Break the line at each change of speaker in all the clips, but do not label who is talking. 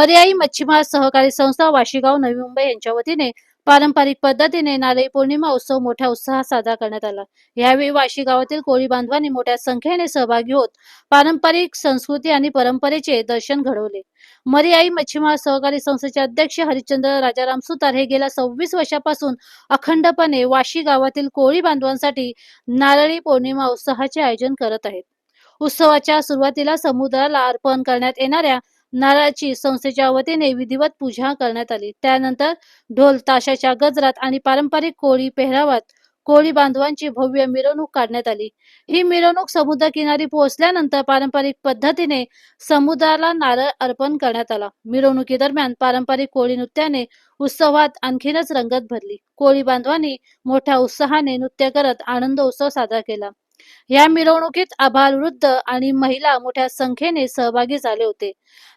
मर्याई मच्छीमार सहकारी संस्था वाशीगाव नवी मुंबई यांच्या वतीने पारंपरिक पद्धतीने नारळी पौर्णिमा उत्सव मोठ्या उत्साहात साजरा करण्यात आला। यावेळी वाशी गावातील कोळी बांधवांनी मोठ्या संख्येने सहभागी होत पारंपरिक संस्कृती आणि परंपरेचे दर्शन घडवले। मर्याई मच्छीमार सहकारी संस्थेचे अध्यक्ष हरिश्चंद्र राजाराम सुतार हे गेल्या 26 वर्षापासून अखंडपणे वाशी गावातील कोळी बांधवांसाठी नारळी पौर्णिमा उत्सवाचे आयोजन करत आहेत। उत्सवाच्या सुरुवातीला समुद्राला अर्पण करण्यात येणाऱ्या नारळाची संस्थेच्या वतीने विधिवत पूजा करण्यात आली। त्यानंतर ढोल ताशाच्या गजरात आणि पारंपरिक कोळी पेहरावात कोळी बांधवांची भव्य मिरवणूक काढण्यात आली। ही मिरवणूक समुद्रकिनारी पोहोचल्यानंतर पारंपरिक पद्धतीने समुद्राला नारळ अर्पण करण्यात आला। मिरवणुकीदरम्यान पारंपरिक कोळी नृत्याने उत्सवात आणखीनच रंगत भरली। कोळी बांधवांनी मोठ्या उत्साहाने नृत्य करत आनंद उत्सव साजरा केला। या मिरवणुकीत आबालवृद्ध आणि महिला मोठ्या संख्येने सहभागी झाले होते।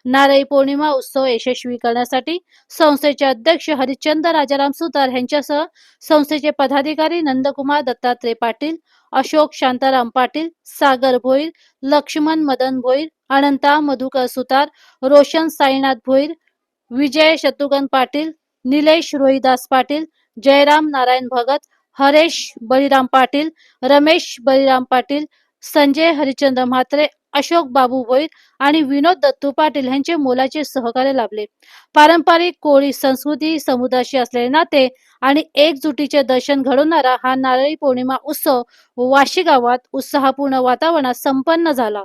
नारळी पौर्णिमा उत्सव यशस्वी करण्यासाठी संस्थेचे अध्यक्ष हरिश्चंद्र राजाराम सुतार यांच्यासह संस्थेचे पदाधिकारी नंदकुमार दत्तात्रय पाटील, अशोक शांताराम पाटील, सागर भोईर, लक्ष्मण मदन भोईर, अनंता मधुकर सुतार, रोशन साईनाथ भोईर, विजय शत्रुघ्न पाटील, निलेश रोहिदास पाटील, जयराम नारायण भगत, हरेश बळीराम पाटील, रमेश बळीराम पाटील, संजय हरिचंद्र म्हात्रे, अशोक बाबू भोईर आणि विनोद दत्तू पाटील यांचे मोलाचे सहकार्य लाभले। पारंपरिक कोळी संस्कृती, समुद्राशी असलेले नाते आणि एकजुटीचे दर्शन घडवणारा हा नारळी पौर्णिमा उत्सव वाशी गावात उत्साहपूर्ण वातावरणात संपन्न झाला।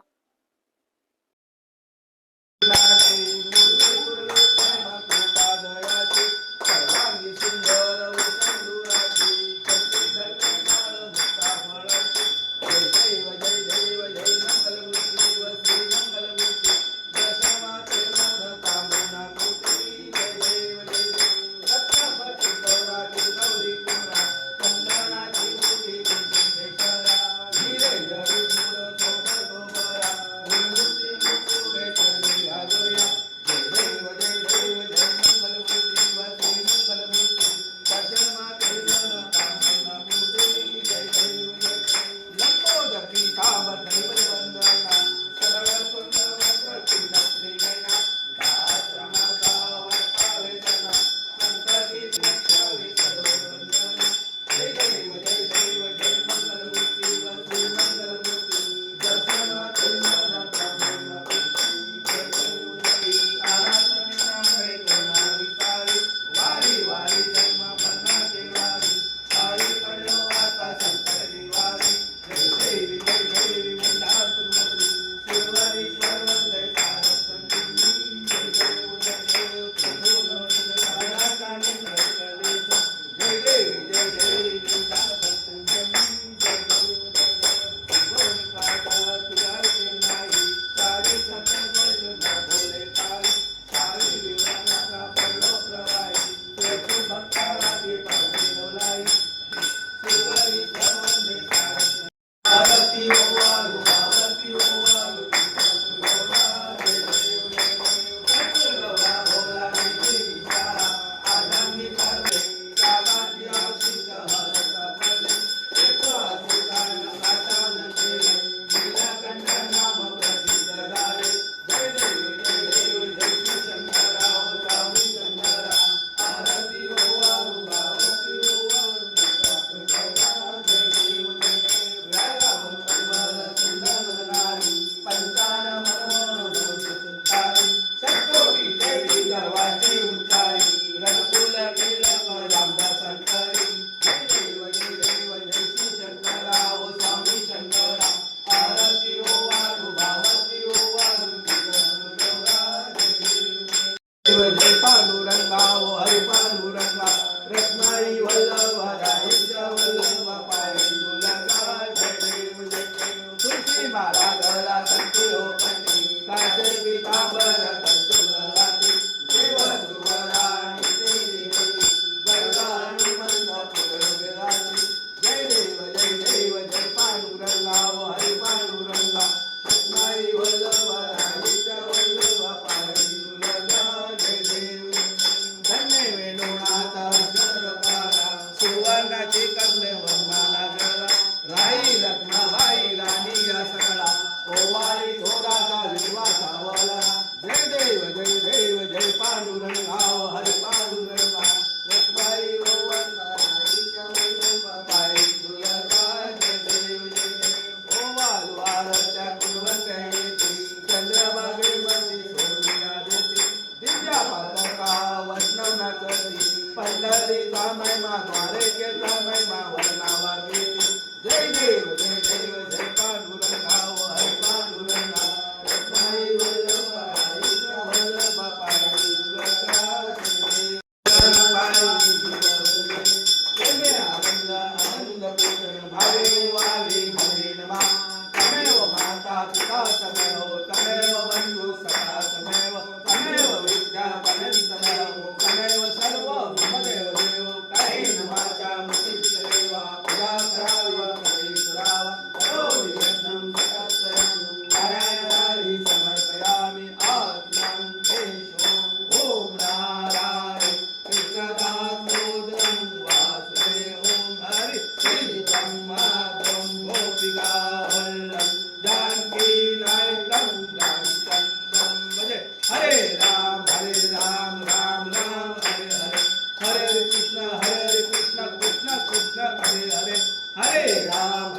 हरे राम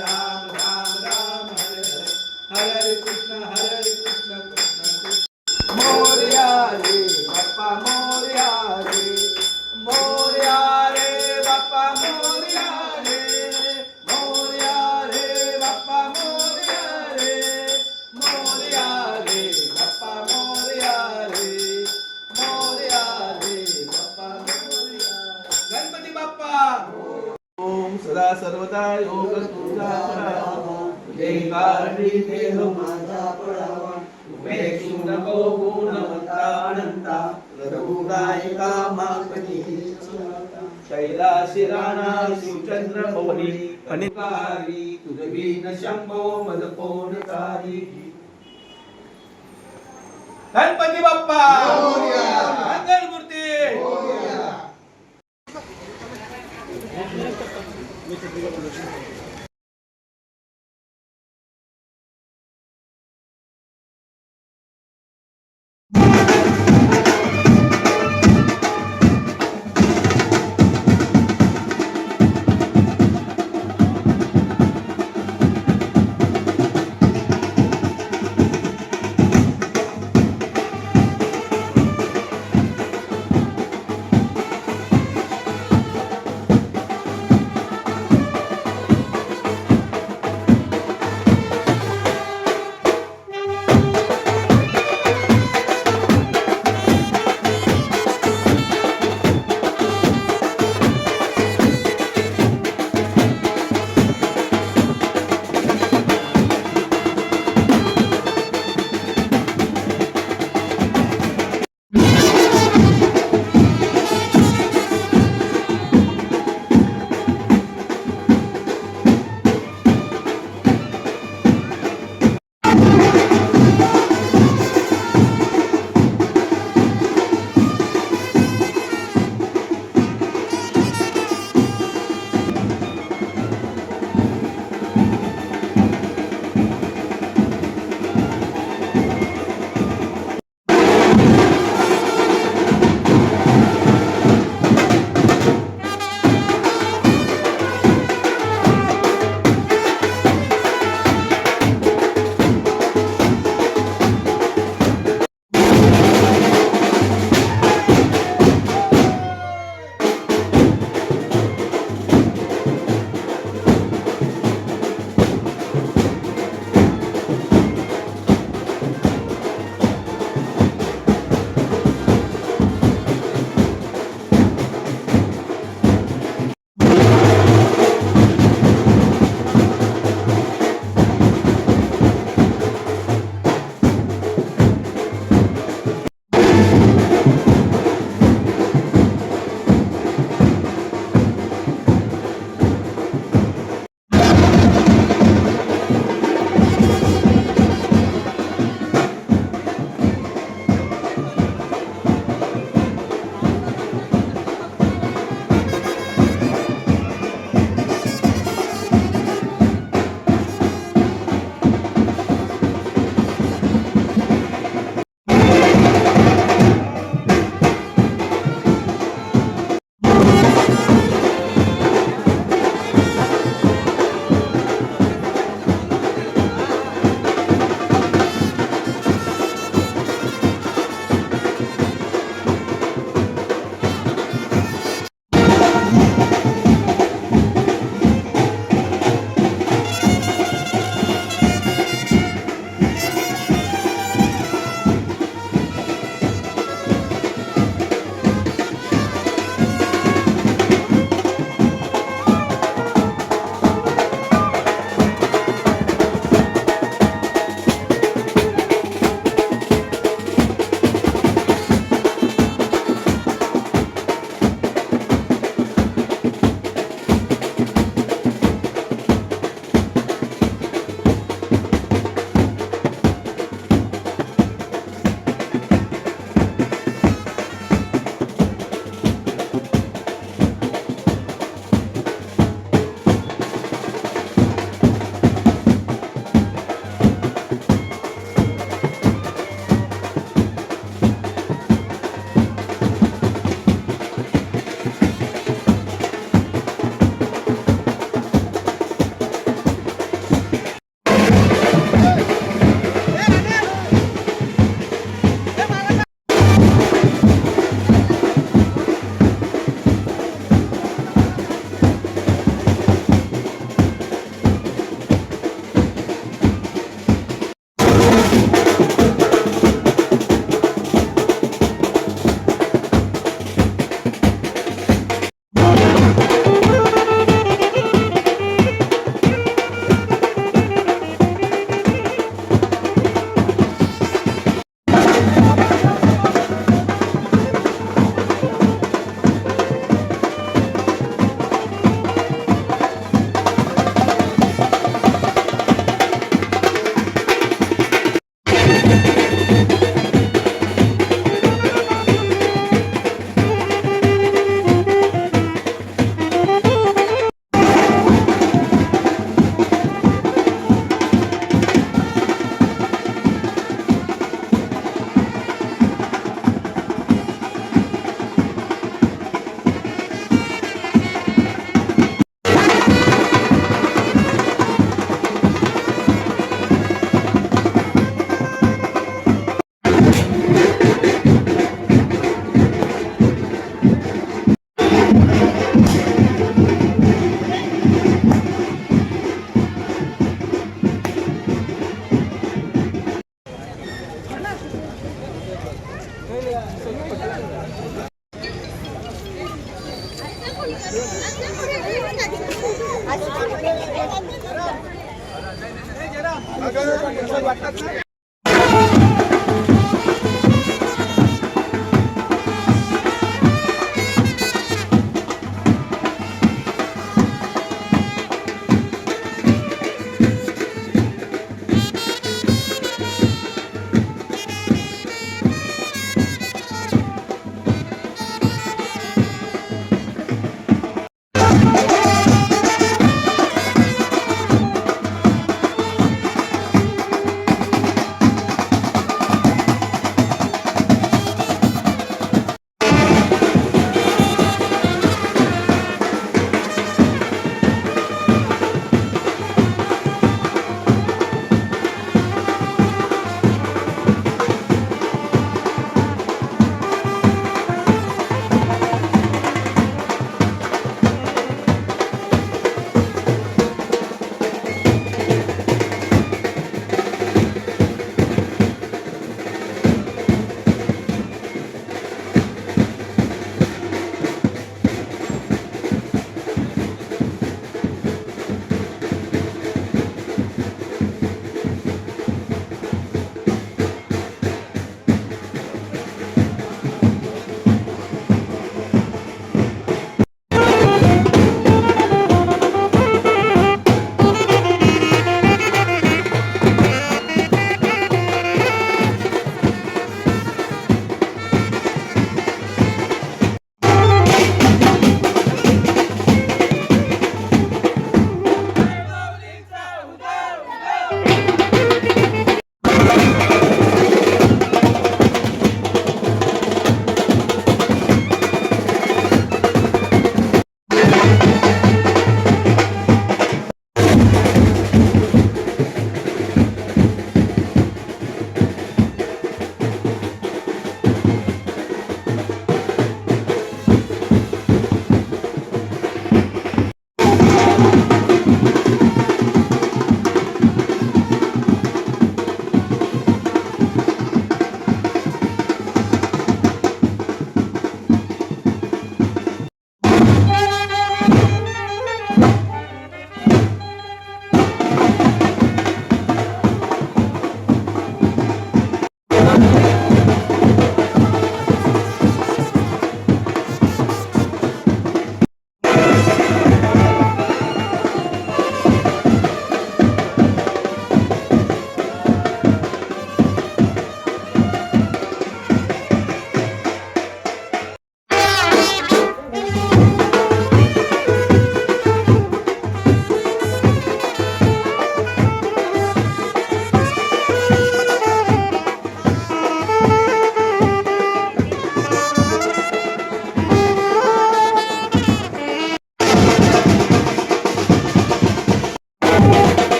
राम राम हरे हरे कृष्ण कृष्ण कृष्ण मोरया रे बाप्पा मोरया रे बाप्पा मोरया रे बाप्पा मोरया रे बाप्पा मोरया रे बाप्पा मोरया गणपती बाप्पा ओम सदा सर्वदा योग तुझा करावा जय कारणी देह माझा पडावा उमेक्षु नको गुणवंता अनंता रघुनायका मागणी कैलाशी राणा शिवचंद्र भवनी अनिकारी तुझवी न शंभो मद कोणकारी गणपती बाप्पा मंगलमूर्ती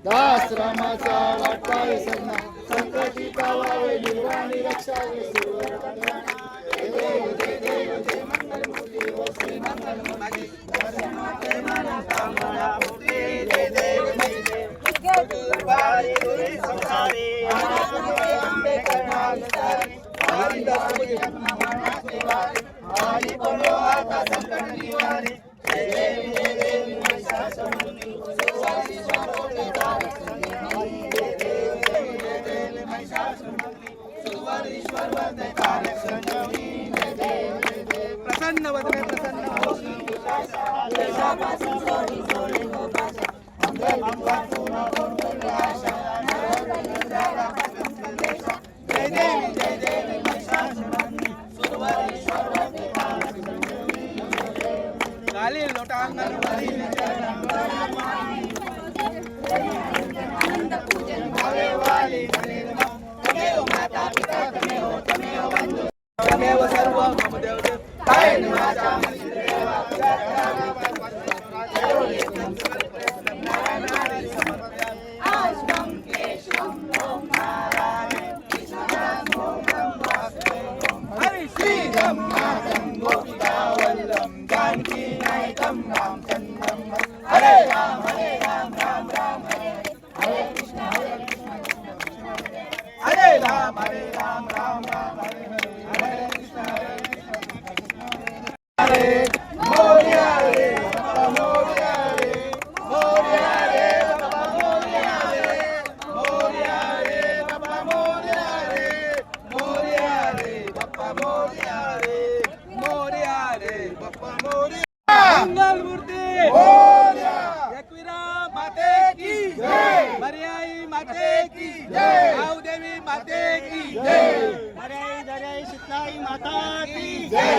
दास रामाचा वाटपाय सन्ना संकटी पावावे निर्वाणी रक्षावे सुरवर कल्याणा जय देव जय देव जय मंगल मूर्ती व श्री मंगल मूर्ती जय माना कामना मूर्ती जय देव जय देव दुर्बारी दुरी संसारी अंबे करणारी सारी आनंद सुखी मना सेवारी आली पडो आता संकट निवारी जय देव जय देव महिषासुरमर्दिनी सुवासी स्वारोटे तारकसंगी जय देव जय देव महिषासुरमर्दिनी सुवारीश्वर वंदे तारकसंगी जय देव जय देव प्रसन्न वदने प्रसन्न होसी देशापासून सोडी सोडे गोपाशा अंगापासून कोण आशा जय देव जय देव महिषासुरमर्दिनी सुवारीश्वर वंदे तारकसंगी गाली लोटांगण वाली आनंद पूजन भावे वाली तमेव माता पिता तमेव तमेव बंधु तमेव सर्व मम देव देव काय माझा देवा आश्रम केशवम ओम नारायण कृष्णं ओम ब्रह्म हरि श्री ब्रह्मादं गोपिका वल्लभ जानकी नायकं रामचंद्रं हरे राम राम राम हरे हरे कृष्ण हरे राम राम हरे हरे कृष्ण हरे मोरया रे बाबा मोरया रे मोरया रे बाबा मोरया रे मोरया रे बाबा मोरया रे मोरया रे बाबा मोरया रे मोरया रे बाबा मोरया मंगल मूर्ती मोरया एकवीरा माते की जय मर्याई माते की जय देवी माते की जय मर्याई दर्याई शीतलाई माता की जय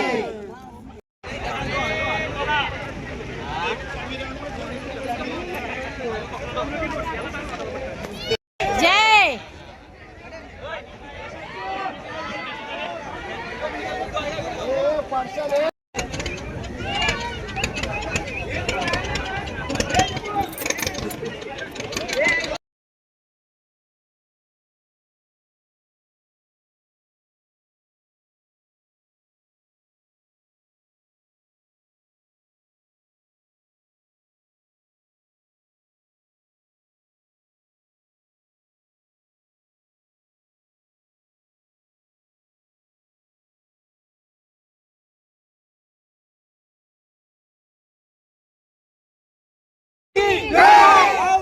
जय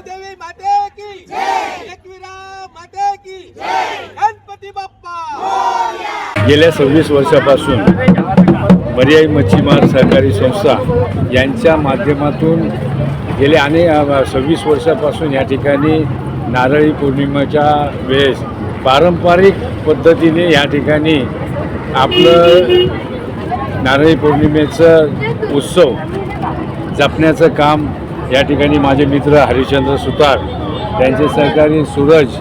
देवी माते की जय एकवीरा माते की जय गणपती बाप्पा
गेल्या 26 वर्षापासून पर्यायी मच्छीमार सहकारी संस्था यांच्या माध्यमातून गेल्या अनेक 26 वर्षापासून या ठिकाणी नारळी पौर्णिमेच्या वेळेस पारंपरिक पद्धतीने या ठिकाणी आपलं नारळी पौर्णिमेचं उत्सव जपण्याचं काम या ठिकाणी माझे मित्र हरिश्चंद्र सुतार, त्यांचे सहकारी सूरज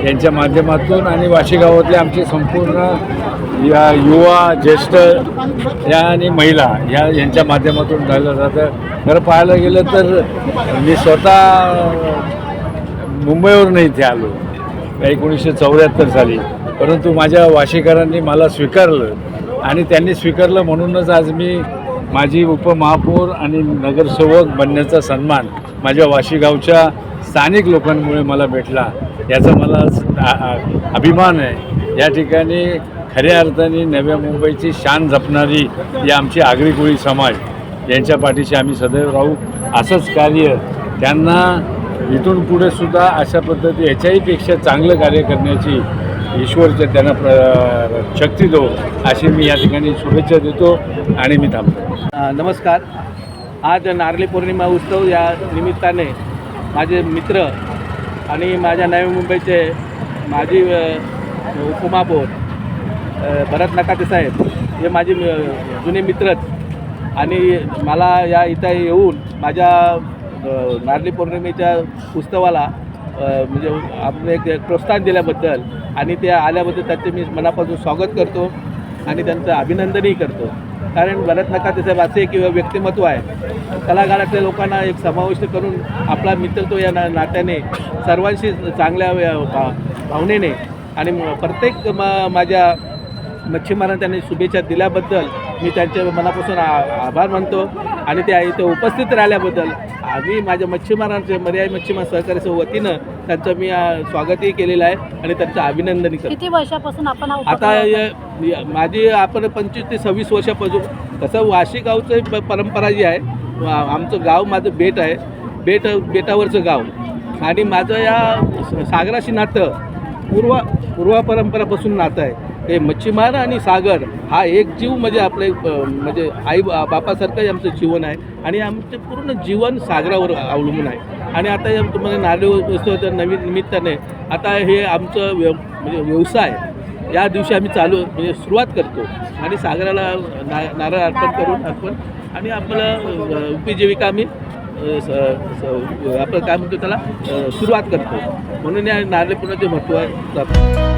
यांच्या माध्यमातून आणि वाशी गावातले आमचे संपूर्ण या युवा ज्येष्ठ या आणि महिला यांच्या माध्यमातून झालं जातं. खरं पाहायला गेलं तर मी स्वतः मुंबईवरून इथे आलो 1974 साली, परंतु माझ्या वाशीकरांनी मला स्वीकारलं आणि त्यांनी स्वीकारलं म्हणूनच आज मी माझी उपमहापौर आणि नगरसेवक बनण्याचा सन्मान माझ्या वाशी गावच्या स्थानिक लोकांमुळे मला भेटला, याचा मला अभिमान आहे. या ठिकाणी खऱ्या अर्थाने नव्या मुंबईची शान जपणारी या आमची आगरी कोळी समाज यांच्या पाठीशी आम्ही सदैव राहू. असंच कार्य त्यांना इथून पुढे सुद्धा अशा पद्धती याच्याही पेक्षा चांगलं कार्य करण्याची ईश्वरच्या त्यांना शक्ती दो, अशी मी या ठिकाणी शुभेच्छा देतो आणि मी थांबतो.
नमस्कार. आज नारळी पौर्णिमा उत्सव या निमित्ताने माझे मित्र आणि माझ्या नवी मुंबईचे माजी उपमहापौर भरत नकाते साहेब हे माझे जुने मित्रच, आणि मला या इथं येऊन माझ्या नारळी पौर्णिमेच्या उत्सवाला म्हणजे आपण एक प्रोत्साहन दिल्याबद्दल आणि ते आल्याबद्दल त्यांचे मी मनापासून स्वागत करतो आणि त्यांचं अभिनंदनही करतो. कारण भरत नकाते साहेब किंवा व्यक्तिमत्व आहे, तळागाळातल्या लोकांना एक समाविष्ट करून आपला मित्रत्व या नात्याने सर्वांशी चांगल्या भावनेने आणि प्रत्येक माझ्या मच्छीमारांना त्यांनी शुभेच्छा दिल्याबद्दल मी त्यांच्या मनापासून आभार मानतो आणि त्या इथे उपस्थित राहिल्याबद्दल आम्ही माझ्या मच्छीमारांचे पर्यायी मच्छीमार सहकार्याच्या वतीनं त्यांचं मी स्वागतही केलेलं आहे आणि त्यांचं अभिनंदनही करतो.
किती वर्षापासून आपण हा
आता
उपक्रम
माझी आपण 25 ते 26 वर्षापासून तसं वाशी गावचं परंपरा जी आहे, आमचं गाव माझं बेट आहे, बेटावरचं गाव आणि माझं या सागराशी नातं पूर्व परंपरापासून नातं आहे. हे मच्छीमार आणि सागर हा एक जीव म्हणजे आपले म्हणजे आई बापासारखं आमचं जीवन आहे आणि आमचं पूर्ण जीवन सागरावर अवलंबून आहे. आणि आता तुम्हाला नारळी उत्सवाच्या नवीन निमित्ताने आता हे आमचं म्हणजे व्यवसाय या दिवशी आम्ही म्हणजे सुरुवात करतो आणि सागराला नारळ अर्पण आणि आपलं उपजीविका आम्ही आपलं काय म्हणतो त्याला सुरुवात करतो. म्हणून या नारळी पौर्णिमेचे महत्त्व जातं.